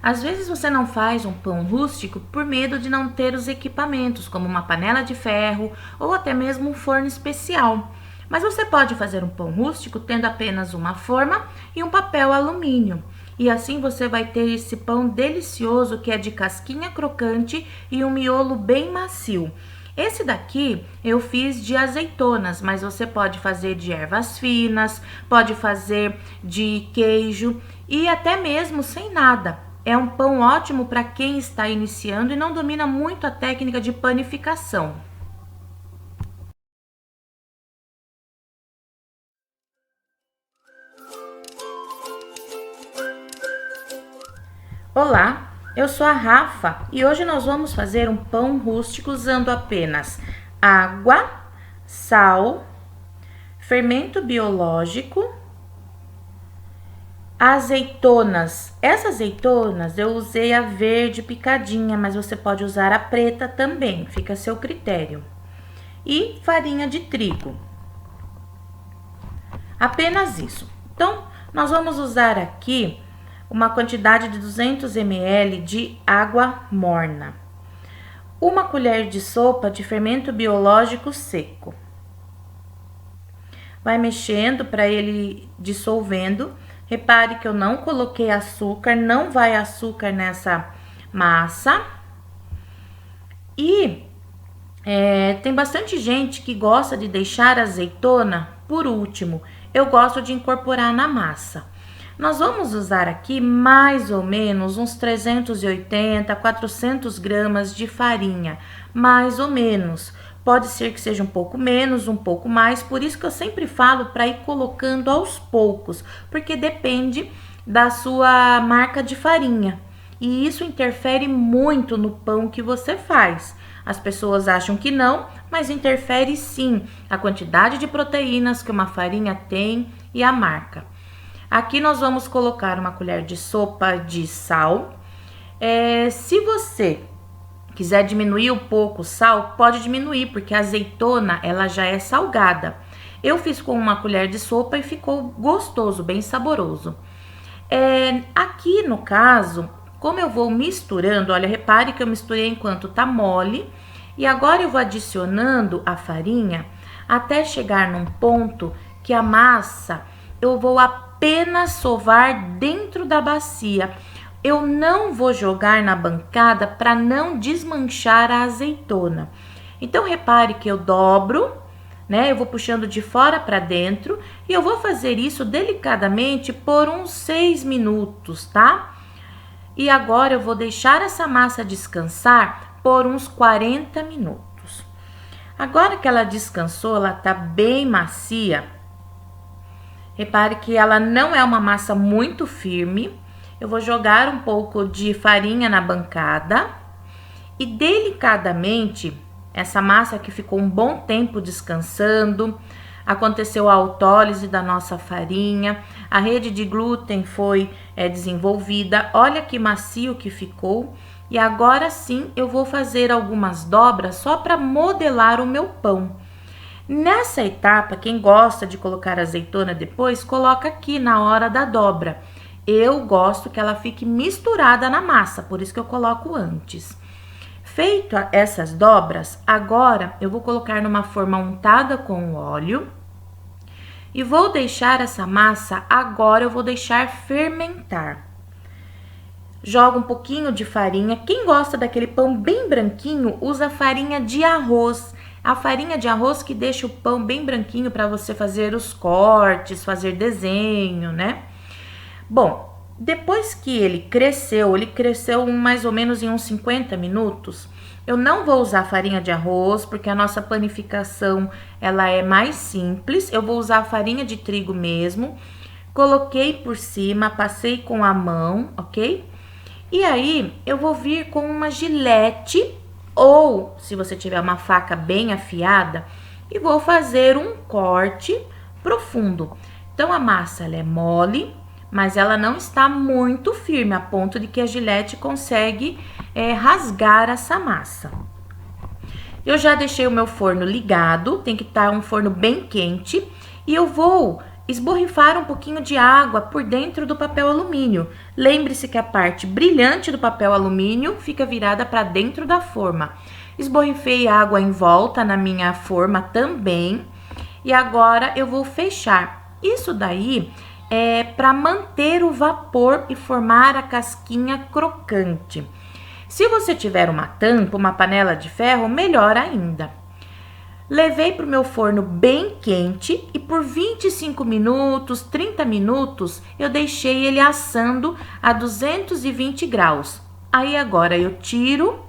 Às vezes você não faz um pão rústico por medo de não ter os equipamentos, como uma panela de ferro ou até mesmo um forno especial. Mas você pode fazer um pão rústico tendo apenas uma forma e um papel alumínio. E assim você vai ter esse pão delicioso que é de casquinha crocante e um miolo bem macio. Esse daqui eu fiz de azeitonas, mas você pode fazer de ervas finas, pode fazer de queijo e até mesmo sem nada. É um pão ótimo para quem está iniciando e não domina muito a técnica de panificação. Olá, eu sou a Rafa e hoje nós vamos fazer um pão rústico usando apenas água, sal, fermento biológico, azeitonas. Essas azeitonas eu usei a verde picadinha, mas você pode usar a preta também, fica a seu critério. E farinha de trigo. Apenas isso. Então, nós vamos usar aqui uma quantidade de 200 ml de água morna. Uma colher de sopa de fermento biológico seco. Vai mexendo para ele dissolvendo. Repare que eu não coloquei açúcar, não vai açúcar nessa massa. E tem bastante gente que gosta de deixar a azeitona por último. Eu gosto de incorporar na massa. Nós vamos usar aqui mais ou menos uns 380, 400 gramas de farinha, mais ou menos. Pode ser que seja um pouco menos, um pouco mais, por isso que eu sempre falo para ir colocando aos poucos, porque depende da sua marca de farinha. E isso interfere muito no pão que você faz. As pessoas acham que não, mas interfere sim a quantidade de proteínas que uma farinha tem e a marca. Aqui nós vamos colocar uma colher de sopa de sal. Se você quiser diminuir um pouco o sal, pode diminuir, porque a azeitona ela já é salgada. Eu fiz com uma colher de sopa e ficou gostoso, bem saboroso. Aqui no caso, como eu vou misturando, olha, repare que eu misturei enquanto tá mole. E agora eu vou adicionando a farinha até chegar num ponto que a massa eu vou apenas sovar dentro da bacia. Eu não vou jogar na bancada para não desmanchar a azeitona. Então, repare que eu dobro, né? Eu vou puxando de fora para dentro e eu vou fazer isso delicadamente por uns 6 minutos, tá? E agora eu vou deixar essa massa descansar por uns 40 minutos. Agora que ela descansou, ela tá bem macia. Repare que ela não é uma massa muito firme. Eu vou jogar um pouco de farinha na bancada e delicadamente, essa massa que ficou um bom tempo descansando, aconteceu a autólise da nossa farinha, a rede de glúten foi desenvolvida, olha que macio que ficou. E agora sim eu vou fazer algumas dobras só para modelar o meu pão. Nessa etapa, quem gosta de colocar azeitona depois, coloca aqui na hora da dobra. Eu gosto que ela fique misturada na massa, por isso que eu coloco antes. Feito essas dobras, agora eu vou colocar numa forma untada com óleo e vou deixar essa massa, agora eu vou deixar fermentar. Joga um pouquinho de farinha. Quem gosta daquele pão bem branquinho, usa farinha de arroz. A farinha de arroz que deixa o pão bem branquinho para você fazer os cortes, fazer desenho, né? Bom, depois que ele cresceu mais ou menos em uns 50 minutos. Eu não vou usar farinha de arroz, porque a nossa panificação, ela é mais simples. Eu vou usar farinha de trigo mesmo. Coloquei por cima, passei com a mão, ok? E aí, eu vou vir com uma gilete, ou se você tiver uma faca bem afiada, e vou fazer um corte profundo. Então, a massa, ela é mole, mas ela não está muito firme, a ponto de que a gilete consegue rasgar essa massa. Eu já deixei o meu forno ligado, tem que estar um forno bem quente, e eu vou esborrifar um pouquinho de água por dentro do papel alumínio. Lembre-se que a parte brilhante do papel alumínio fica virada para dentro da forma. Esborrifei água em volta na minha forma também. E agora eu vou fechar. Isso daí é para manter o vapor e formar a casquinha crocante. Se você tiver uma tampa, uma panela de ferro, melhor ainda. Levei para o meu forno bem quente e por 25 minutos, 30 minutos, eu deixei ele assando a 220 graus. Aí agora eu tiro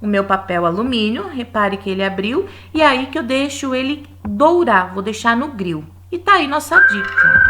o meu papel alumínio, repare que ele abriu, e aí que eu deixo ele dourar, vou deixar no grill. E tá aí nossa dica.